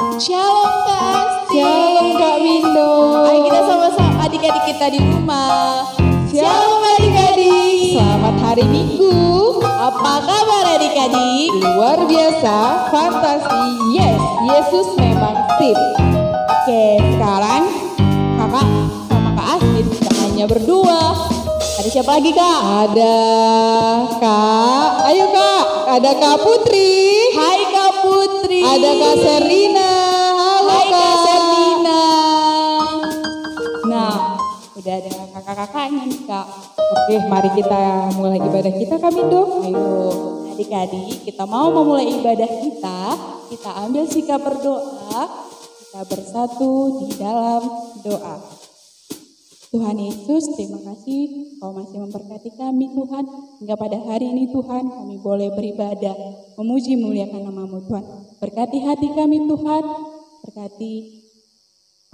Shalom Kak Asti. Shalom Kak Windo. Ayo kita sama-sama adik-adik kita di rumah. Shalom adik-adik. Selamat hari Minggu. Apa kabar adik-adik? Luar biasa, fantasi. Yes, Yesus memang sip. Oke, sekarang kakak sama Kak Asti tidak hanya berdua. Ada siapa lagi Kak? Ada Kak. Ayo Kak. Ada Kak Putri. Hai Kak Putri. Ada Kak Serina. Halo Hai Kak. Kak Serina. Nah, udah ada kakak-kakaknya nih Kak. Oke, mari kita mulai ibadah kita Kak Mindo. Ayo adik-adik, kita mau memulai ibadah kita ambil sikap berdoa, kita bersatu di dalam doa. Tuhan Yesus, terima kasih Kau masih memberkati kami Tuhan, hingga pada hari ini Tuhan kami boleh beribadah, memuji muliakan nama-Mu Tuhan. Berkati hati kami Tuhan, berkati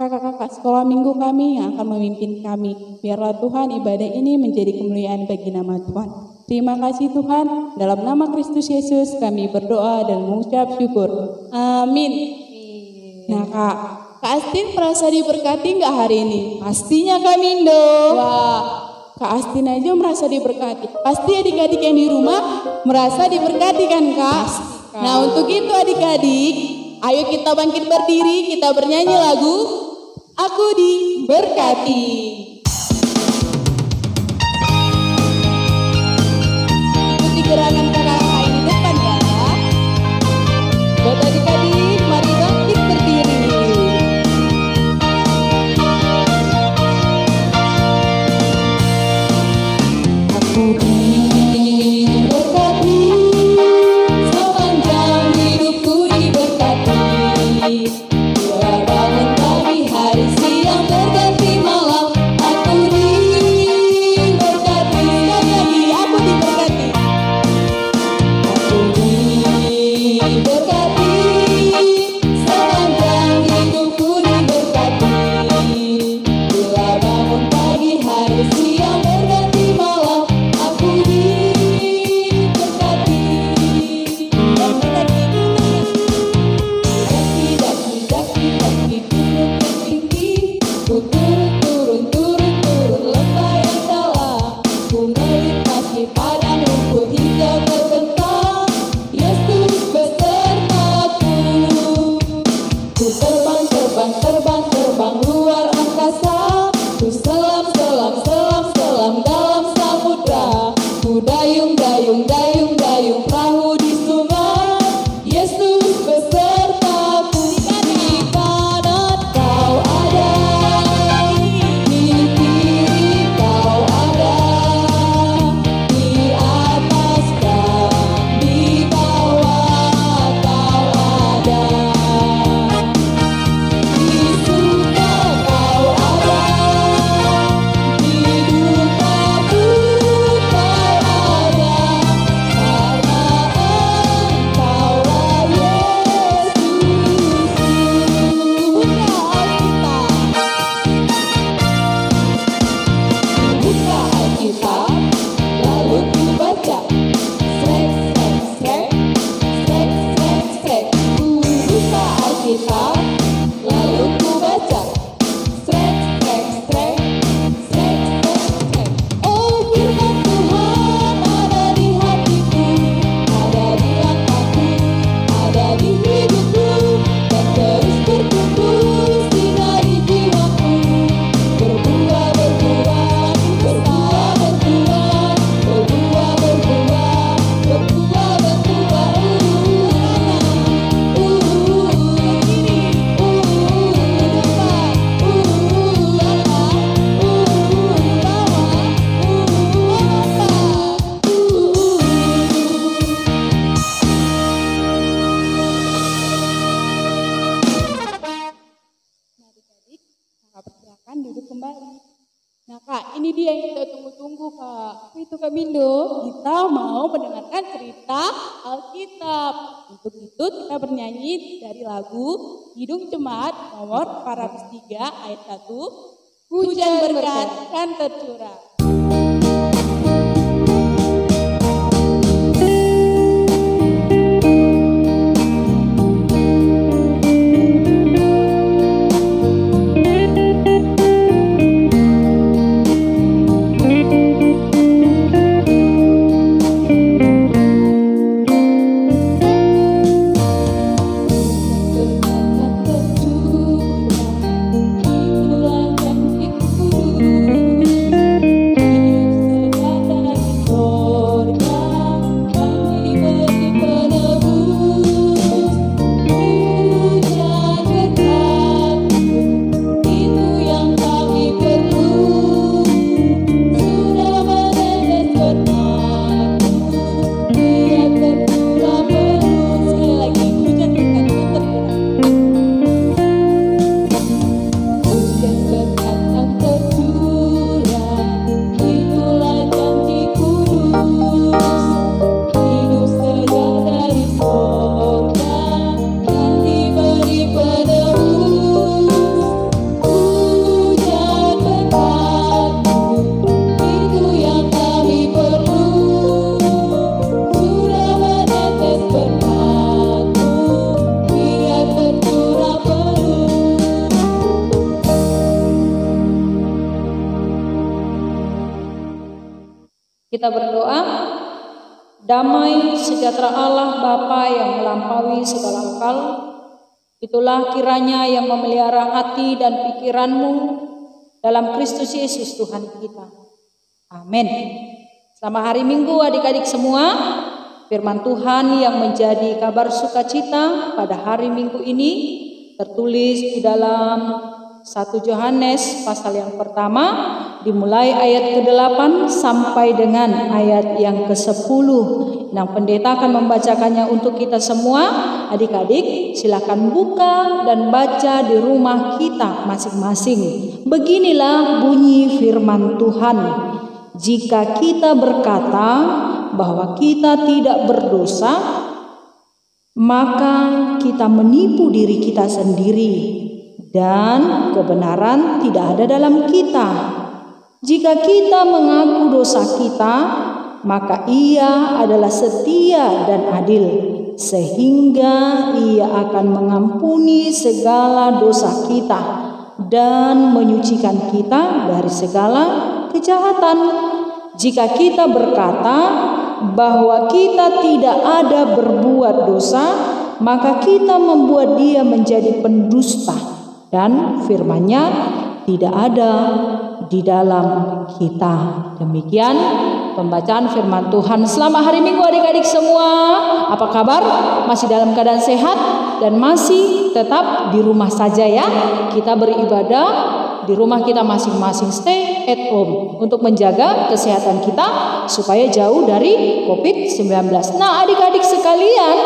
kakak-kakak sekolah minggu kami yang akan memimpin kami. Biarlah Tuhan ibadah ini menjadi kemuliaan bagi nama Tuhan. Terima kasih Tuhan, dalam nama Kristus Yesus kami berdoa dan mengucap syukur. Amin. Nah Kak Astin merasa diberkati nggak hari ini? Pastinya Kak Mindo. Wah, Kak Astin aja merasa diberkati. Pasti adik-adik yang di rumah merasa diberkati kan Kak? Nah untuk itu adik-adik, ayo kita bangkit berdiri, kita bernyanyi lagu Aku Diberkati. Ikuti gerakan kakak-kakak ini depan ya. Buat adik-adik, mari bangkit berdiri. Aku diberkati, sepanjang hidupku diberkati. Bila bangun pagi, hari siang berganti malam. Aku diberkati, Sekali lagi, aku diberkati. aku diberkati, sepanjang hidupku diberkati. Bila bangun pagi, hari siang berganti malam. Aku diberkati. Daki-daki gunung yang tinggi, ku turun lembah yang dalam. Ku melintasi padang rumput hijau terbentang. Yesus besertaku. Ku terbang luar angkasa. Ku selam dalam samudra. Ku dayung perahu di sungai. Yesus besertaku. Di kanan Kau ada, di kiri Kau ada, di atas dan di bawah Kau ada. Di suka Kau ada, di duka pun Kau ada, karena Engkaulah Yesus. Buka Alkitab, lalu ku baca. Strek. Ku buka Alkitab, lalu ku baca. Strek. Oh firman Tuhan ada di hatiku, ada di langkahku, ada di hidupku, dan terus bertumbuh sinari jiwaku. Berbuah, Adik-adik, kakak persilakan duduk kembali. Nah Kak, ini dia yang kita tunggu-tunggu Kak. Apa itu Kak Mindo? Kita mau mendengarkan cerita Alkitab. Untuk itu kita bernyanyi dari lagu Hidung Jemaat nomor 403 ayat 1. Hujan berkat kan tercurah. Kita berdoa. Damai sejahtera Allah Bapa yang melampaui segala akal, itulah kiranya yang memelihara hati dan pikiranmu dalam Kristus Yesus Tuhan kita. Amin. Selamat hari Minggu adik-adik semua. Firman Tuhan yang menjadi kabar sukacita pada hari Minggu ini tertulis di dalam 1 Yohanes pasal yang pertama, dimulai ayat ke-8 sampai dengan ayat yang ke-10. Nah, pendeta akan membacakannya untuk kita semua. Adik-adik silakan buka dan baca di rumah kita masing-masing. Beginilah bunyi firman Tuhan. Jika kita berkata bahwa kita tidak berdosa, maka kita menipu diri kita sendiri dan kebenaran tidak ada dalam kita. Jika kita mengaku dosa kita, maka Ia adalah setia dan adil, sehingga Ia akan mengampuni segala dosa kita dan menyucikan kita dari segala kejahatan. Jika kita berkata bahwa kita tidak ada berbuat dosa, maka kita membuat Dia menjadi pendusta dan firman-Nya tidak ada di dalam kita. Demikian pembacaan firman Tuhan. Selamat hari Minggu adik-adik semua. Apa kabar? Masih dalam keadaan sehat dan masih tetap di rumah saja ya. Kita beribadah di rumah kita masing-masing, stay at home untuk menjaga kesehatan kita supaya jauh dari COVID-19. Nah, adik-adik sekalian,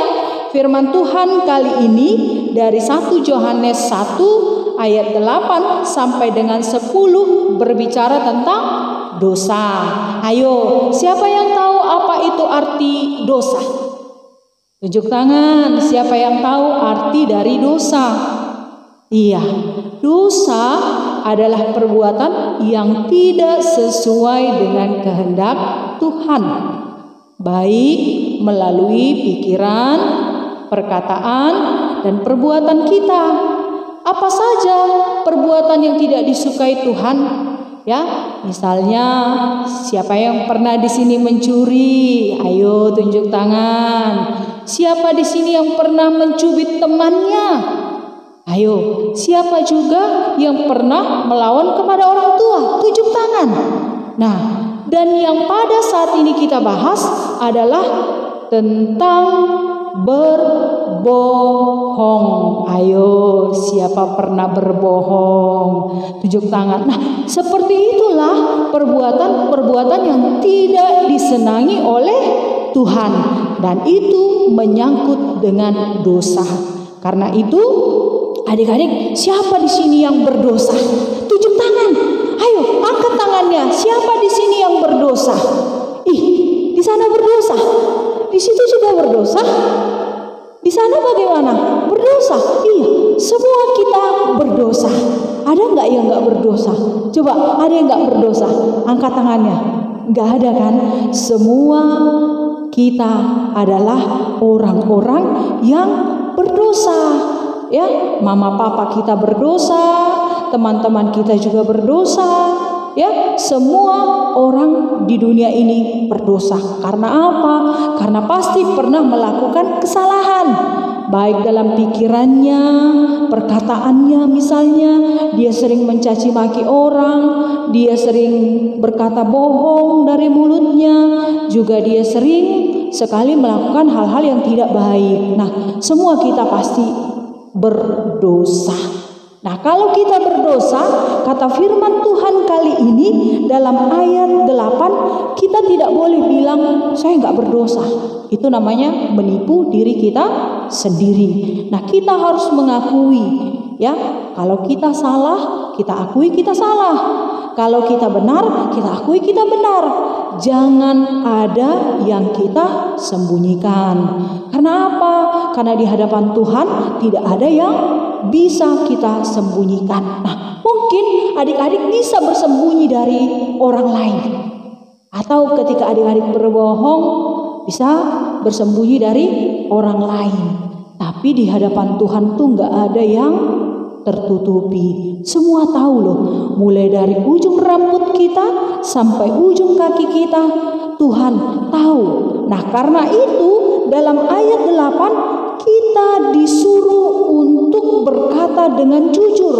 firman Tuhan kali ini dari 1 Yohanes 1 ayat 8 sampai dengan 10 berbicara tentang dosa. Ayo, siapa yang tahu apa itu arti dosa? Tunjuk tangan, siapa yang tahu arti dari dosa? Iya, dosa adalah perbuatan yang tidak sesuai dengan kehendak Tuhan, baik melalui pikiran, perkataan, dan perbuatan kita. Apa saja perbuatan yang tidak disukai Tuhan? Ya, misalnya siapa yang pernah di sini mencuri? Ayo tunjuk tangan. Siapa di sini yang pernah mencubit temannya? Ayo, siapa juga yang pernah melawan kepada orang tua? Tunjuk tangan. Nah, dan yang pada saat ini kita bahas adalah tentang berbohong. Ayo, siapa pernah berbohong? Tunjuk tangan. Nah, seperti itulah perbuatan-perbuatan yang tidak disenangi oleh Tuhan, dan itu menyangkut dengan dosa. Karena itu, adik-adik, siapa di sini yang berdosa? Tunjuk tangan. Ayo, angkat tangannya. Siapa di sini yang berdosa? Ih, di sana berdosa. Di situ juga berdosa. Di sana bagaimana? Berdosa. Iya, semua kita berdosa. Ada nggak yang nggak berdosa? Coba, ada yang nggak berdosa? Angkat tangannya. Nggak ada kan? Semua kita adalah orang-orang yang berdosa. Ya, mama papa kita berdosa, teman-teman kita juga berdosa. Ya, semua orang di dunia ini berdosa. Karena apa? Karena pasti pernah melakukan kesalahan, baik dalam pikirannya, perkataannya. Misalnya dia sering mencaci maki orang, dia sering berkata bohong dari mulutnya, juga dia sering sekali melakukan hal-hal yang tidak baik. Nah, semua kita pasti berdosa. Nah, kalau kita berdosa, kata firman Tuhan kali ini dalam ayat 8, kita tidak boleh bilang saya nggak berdosa. Itu namanya menipu diri kita sendiri. Nah, kita harus mengakui, ya, kalau kita salah, kita akui kita salah. Kalau kita benar, kita akui kita benar. Jangan ada yang kita sembunyikan. Karena apa? Karena di hadapan Tuhan tidak ada yang bisa kita sembunyikan. Nah, mungkin adik-adik bisa bersembunyi dari orang lain. Atau ketika adik-adik berbohong, bisa bersembunyi dari orang lain. Tapi di hadapan Tuhan tuh nggak ada yang tertutupi. Semua tahu loh, mulai dari ujung rambut kita sampai ujung kaki kita, Tuhan tahu. Nah, karena itu dalam ayat 8 kita disuruh untuk berkata dengan jujur.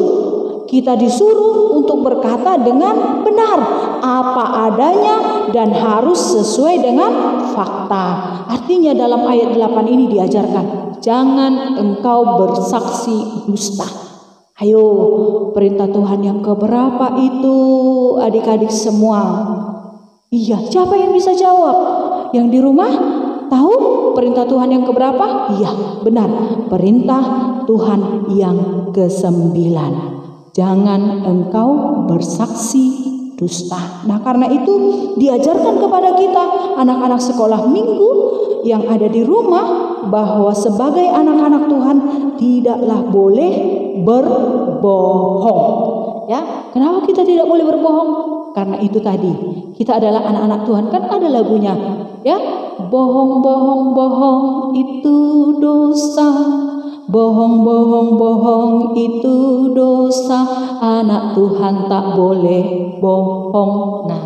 Kita disuruh untuk berkata dengan benar, apa adanya dan harus sesuai dengan fakta. Artinya dalam ayat 8 ini diajarkan, jangan engkau bersaksi dusta. Ayo, perintah Tuhan yang keberapa itu adik-adik semua? Iya, siapa yang bisa jawab? Yang di rumah tahu perintah Tuhan yang keberapa? Iya, benar. Perintah Tuhan yang ke-9. Jangan engkau bersaksi dusta. Nah, karena itu diajarkan kepada kita anak-anak sekolah minggu yang ada di rumah bahwa sebagai anak-anak Tuhan tidaklah boleh berbohong. Ya, kenapa kita tidak boleh berbohong? Karena itu tadi, kita adalah anak-anak Tuhan. Kan ada lagunya, ya, bohong itu dosa. Bohong itu dosa. Anak Tuhan tak boleh bohong. Nah,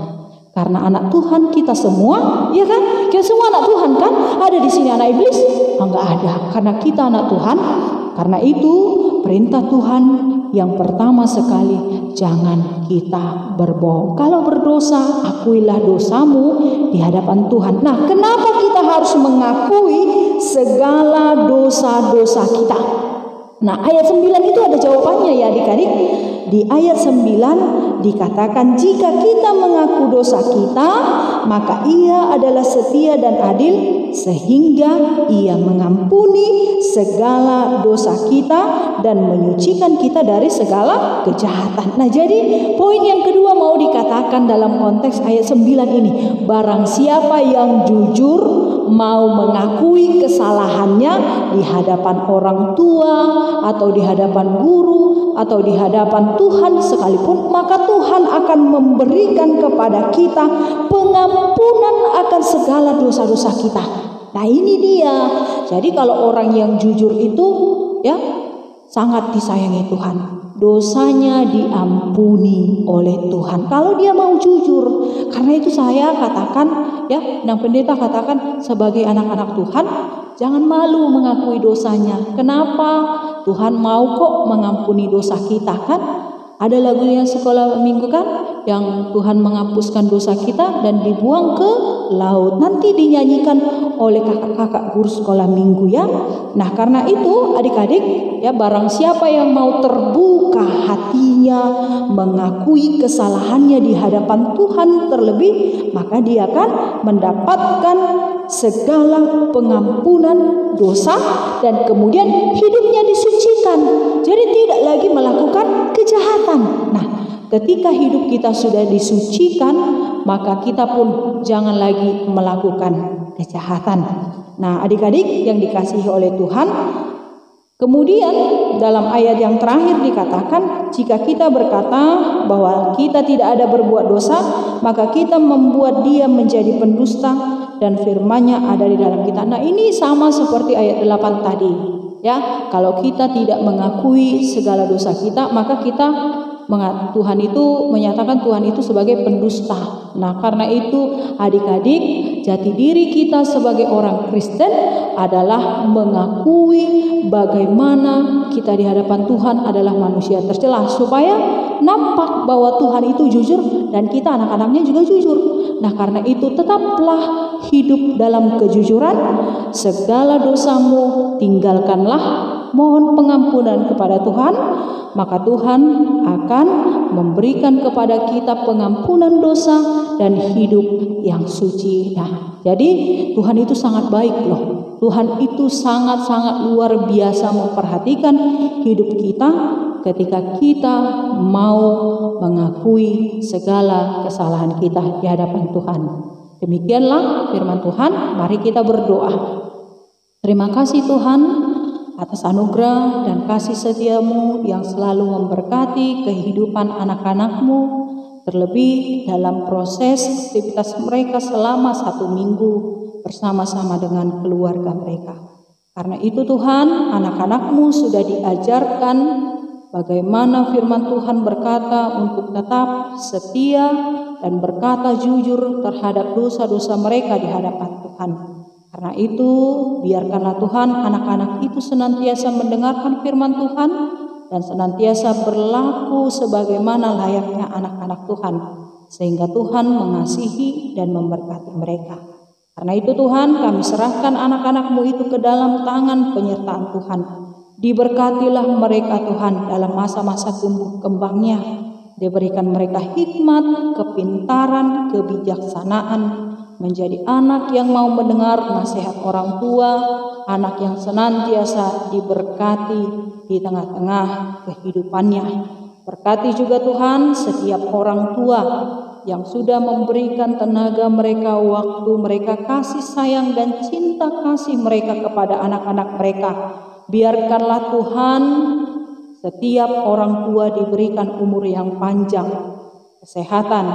karena anak Tuhan kita semua, ya kan? Kita semua anak Tuhan kan? Ada di sini anak iblis? Enggak ada. Karena kita anak Tuhan. Karena itu perintah Tuhan yang pertama sekali, jangan kita berbohong. Kalau berdosa, akuilah dosamu di hadapan Tuhan. Nah, kenapa kita harus mengakui segala dosa-dosa kita? Nah, ayat 9 itu ada jawabannya ya adik-adik. Di ayat 9 dikatakan, jika kita mengaku dosa kita, maka Ia adalah setia dan adil sehingga Ia mengampuni segala dosa kita dan menyucikan kita dari segala kejahatan. Nah, jadi poin yang kedua mau dikatakan dalam konteks ayat 9 ini, barang siapa yang jujur mau mengakui kesalahannya di hadapan orang tua atau di hadapan guru atau di hadapan Tuhan sekalipun, maka Tuhan akan memberikan kepada kita pengampunan akan segala dosa-dosa kita. Nah, ini dia. Jadi kalau orang yang jujur itu ya sangat disayangi Tuhan. Dosanya diampuni oleh Tuhan kalau dia mau jujur. Karena itu saya katakan ya, Nang Pendeta katakan sebagai anak-anak Tuhan, jangan malu mengakui dosanya. Kenapa? Tuhan mau kok mengampuni dosa kita kan? Ada lagunya sekolah minggu kan, yang Tuhan menghapuskan dosa kita dan dibuang ke laut. Nanti dinyanyikan oleh kakak-kakak guru sekolah minggu ya. Nah, karena itu adik-adik ya, barang siapa yang mau terbuka hatinya mengakui kesalahannya di hadapan Tuhan terlebih, maka dia akan mendapatkan segala pengampunan dosa dan kemudian hidupnya disucikan. Jadi tidak lagi melakukan kejahatan. Nah, ketika hidup kita sudah disucikan, maka kita pun jangan lagi melakukan kejahatan. Nah, adik-adik yang dikasihi oleh Tuhan, kemudian dalam ayat yang terakhir dikatakan, jika kita berkata bahwa kita tidak ada berbuat dosa, maka kita membuat dia menjadi pendusta dan firman-Nya ada di dalam kita. Nah, ini sama seperti ayat 8 tadi. Ya, kalau kita tidak mengakui segala dosa kita, maka Tuhan itu menyatakan Tuhan itu sebagai pendusta. Nah, karena itu adik-adik, jati diri kita sebagai orang Kristen adalah mengakui bagaimana kita di hadapan Tuhan adalah manusia tercela, supaya nampak bahwa Tuhan itu jujur dan kita anak-anaknya juga jujur. Nah, karena itu tetaplah hidup dalam kejujuran, segala dosamu tinggalkanlah, mohon pengampunan kepada Tuhan, maka Tuhan akan memberikan kepada kita pengampunan dosa dan hidup yang suci. Nah, jadi Tuhan itu sangat baik loh. Tuhan itu sangat-sangat luar biasa memperhatikan hidup kita ketika kita mau mengakui segala kesalahan kita di hadapan Tuhan. Demikianlah firman Tuhan. Mari kita berdoa. Terima kasih Tuhan atas anugerah dan kasih setia-Mu yang selalu memberkati kehidupan anak-anak-Mu, terlebih dalam proses aktivitas mereka selama 1 minggu bersama-sama dengan keluarga mereka. Karena itu Tuhan, anak-anak-Mu sudah diajarkan bagaimana firman Tuhan berkata untuk tetap setia dan berkata jujur terhadap dosa-dosa mereka di hadapan Tuhan. Karena itu, biarkanlah Tuhan anak-anak itu senantiasa mendengarkan firman Tuhan dan senantiasa berlaku sebagaimana layaknya anak-anak Tuhan, sehingga Tuhan mengasihi dan memberkati mereka. Karena itu Tuhan, kami serahkan anak-anak-Mu itu ke dalam tangan penyertaan Tuhan. Diberkatilah mereka Tuhan dalam masa-masa tumbuh kembangnya. Diberikan mereka hikmat, kepintaran, kebijaksanaan, menjadi anak yang mau mendengar nasihat orang tua, anak yang senantiasa diberkati di tengah-tengah kehidupannya. Berkati juga Tuhan setiap orang tua yang sudah memberikan tenaga mereka, waktu mereka, kasih sayang dan cinta kasih mereka kepada anak-anak mereka. Biarkanlah Tuhan setiap orang tua diberikan umur yang panjang, kesehatan,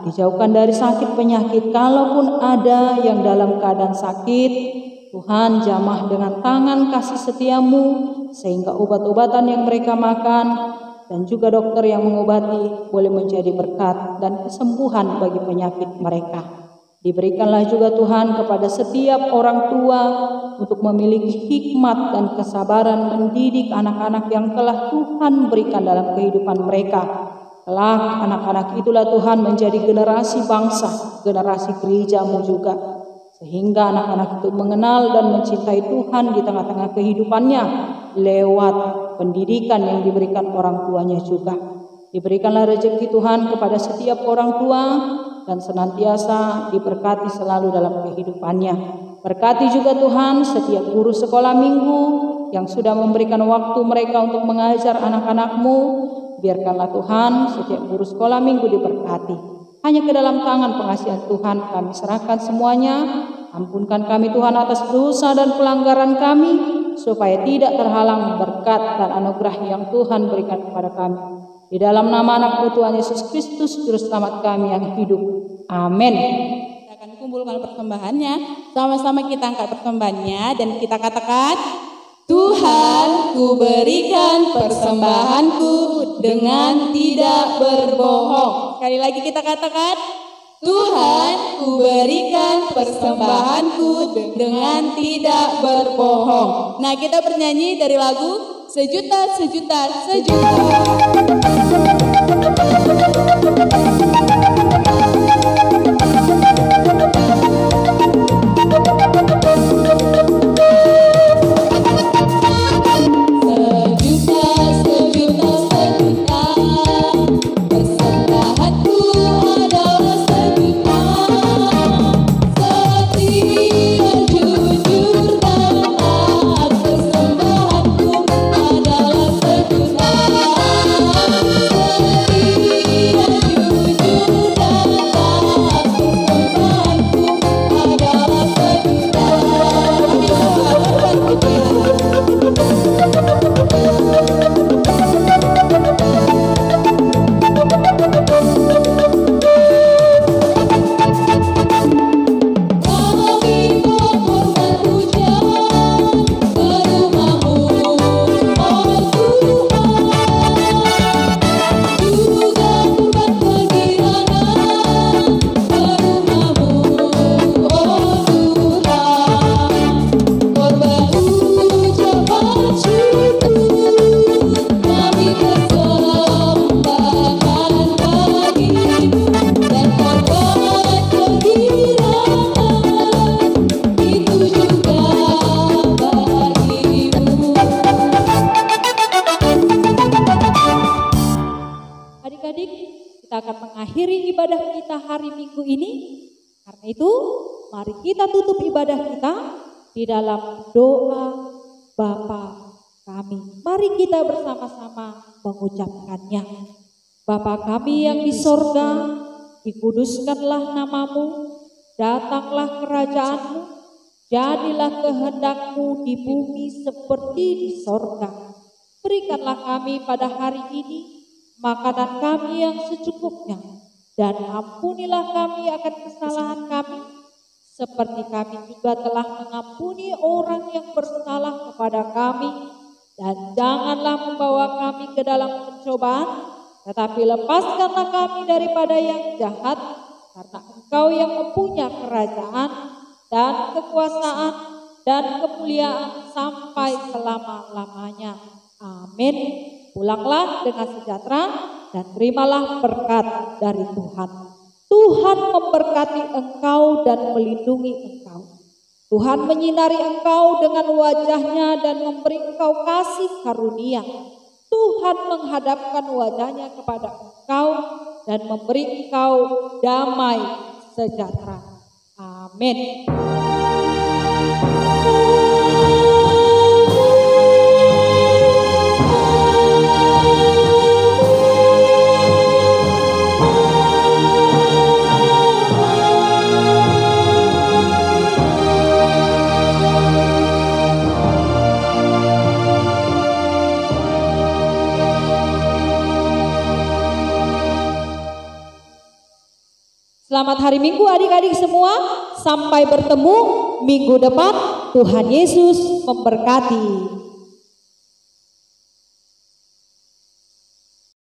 dijauhkan dari sakit penyakit. Kalaupun ada yang dalam keadaan sakit, Tuhan jamah dengan tangan kasih setiamu, sehingga obat-obatan yang mereka makan dan juga dokter yang mengobati boleh menjadi berkat dan kesembuhan bagi penyakit mereka. Diberikanlah juga Tuhan kepada setiap orang tua untuk memiliki hikmat dan kesabaran mendidik anak-anak yang telah Tuhan berikan dalam kehidupan mereka. Kelak anak-anak itulah Tuhan menjadi generasi bangsa, generasi gereja-Mu juga. Sehingga anak-anak itu mengenal dan mencintai Tuhan di tengah-tengah kehidupannya lewat pendidikan yang diberikan orang tuanya juga. Diberikanlah rezeki Tuhan kepada setiap orang tua dan senantiasa diberkati selalu dalam kehidupannya. Berkati juga Tuhan setiap guru sekolah minggu yang sudah memberikan waktu mereka untuk mengajar anak-anak-Mu. Biarkanlah Tuhan setiap guru sekolah minggu diberkati. Hanya ke dalam tangan pengasihan Tuhan kami serahkan semuanya. Ampunkan kami Tuhan atas dosa dan pelanggaran kami, supaya tidak terhalang berkat dan anugerah yang Tuhan berikan kepada kami. Di dalam nama anak-Mu Tuhan Yesus Kristus, Juru Selamat kami yang hidup. Amin. Kita akan kumpulkan persembahannya. Sama-sama kita angkat persembahannya dan kita katakan, Tuhan, ku berikan persembahanku dengan tidak berbohong. Sekali lagi kita katakan, Tuhan, ku berikan persembahanku dengan tidak berbohong. Nah, kita bernyanyi dari lagu Sejuta, Sejuta, Sejuta. Mari kita tutup ibadah kita di dalam doa Bapa kami. Mari kita bersama-sama mengucapkannya. Bapa kami yang di sorga, dikuduskanlah namamu, datanglah kerajaanmu, jadilah kehendak-Mu di bumi seperti di sorga. Berikanlah kami pada hari ini makanan kami yang secukupnya, dan ampunilah kami akan kesalahan kami, seperti kami juga telah mengampuni orang yang bersalah kepada kami. Dan janganlah membawa kami ke dalam pencobaan, tetapi lepaskanlah kami daripada yang jahat, karena Engkau yang mempunyai kerajaan dan kekuasaan dan kemuliaan sampai selama-lamanya. Amin. Pulanglah dengan sejahtera dan terimalah berkat dari Tuhan. Tuhan memberkati engkau dan melindungi engkau. Tuhan menyinari engkau dengan wajahnya dan memberi engkau kasih karunia. Tuhan menghadapkan wajahnya kepada engkau dan memberi engkau damai sejahtera. Amin. Selamat hari Minggu adik-adik semua. Sampai bertemu minggu depan. Tuhan Yesus memberkati.